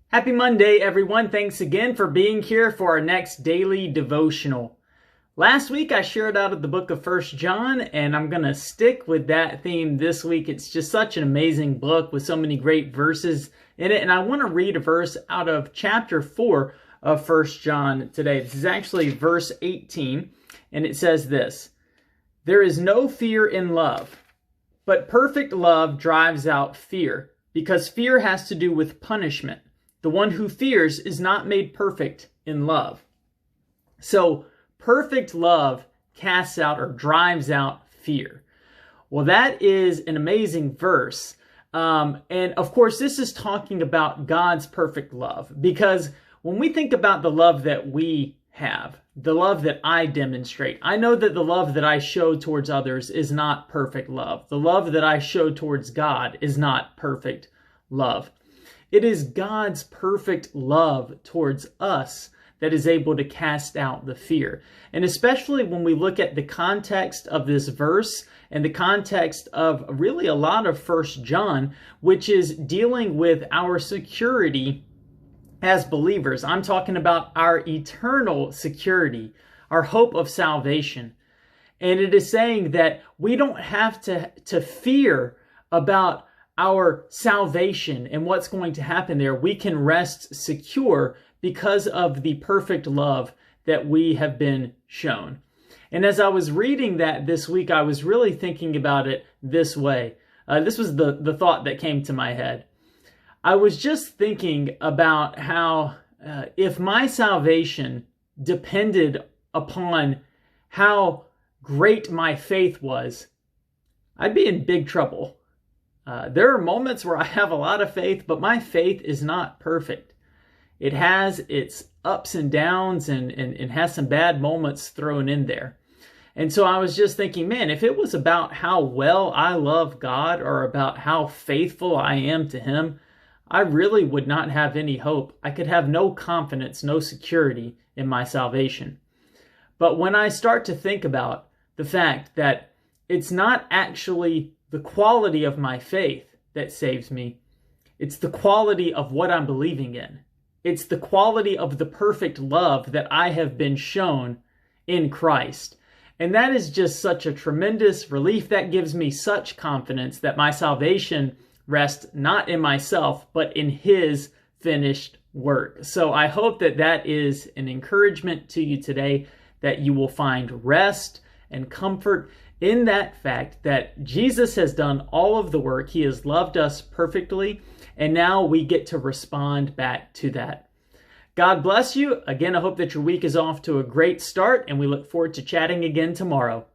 Happy Monday, everyone. Thanks again for being here for our next daily devotional. Last week, I shared out of the book of 1 John, and I'm going to stick with that theme this week. It's just such an amazing book with so many great verses in it, and I want to read a verse out of chapter 4 of 1 John today. This is actually verse 18, and it says this: "There is no fear in love, but perfect love drives out fear, because fear has to do with punishment. The one who fears is not made perfect in love." So, perfect love casts out or drives out fear. Well, that is an amazing verse. And of course, this is talking about God's perfect love. Because when we think about the love that we have, the love that I demonstrate, I know that the love that I show towards others is not perfect love. The love that I show towards God is not perfect love. It is God's perfect love towards us that is able to cast out the fear. And especially when we look at the context of this verse and the context of really a lot of 1 John, which is dealing with our security as believers. I'm talking about our eternal security, our hope of salvation. And it is saying that we don't have to fear about our salvation and what's going to happen there. We can rest secure because of the perfect love that we have been shown. And as I was reading that this week, I was really thinking about it this way. This was the thought that came to my head. I was just thinking about how if my salvation depended upon how great my faith was, I'd be in big trouble. There are moments where I have a lot of faith, but my faith is not perfect. It has its ups and downs and has some bad moments thrown in there. And so I was just thinking, man, if it was about how well I love God or about how faithful I am to Him, I really would not have any hope. I could have no confidence, no security in my salvation. But when I start to think about the fact that it's not actually the quality of my faith that saves me, it's the quality of what I'm believing in. It's the quality of the perfect love that I have been shown in Christ. And that is just such a tremendous relief. That gives me such confidence that my salvation rests not in myself, but in His finished work. So I hope that that is an encouragement to you today, that you will find rest and comfort in that fact that Jesus has done all of the work. He has loved us perfectly, and now we get to respond back to that. God bless you. Again, I hope that your week is off to a great start, and we look forward to chatting again tomorrow.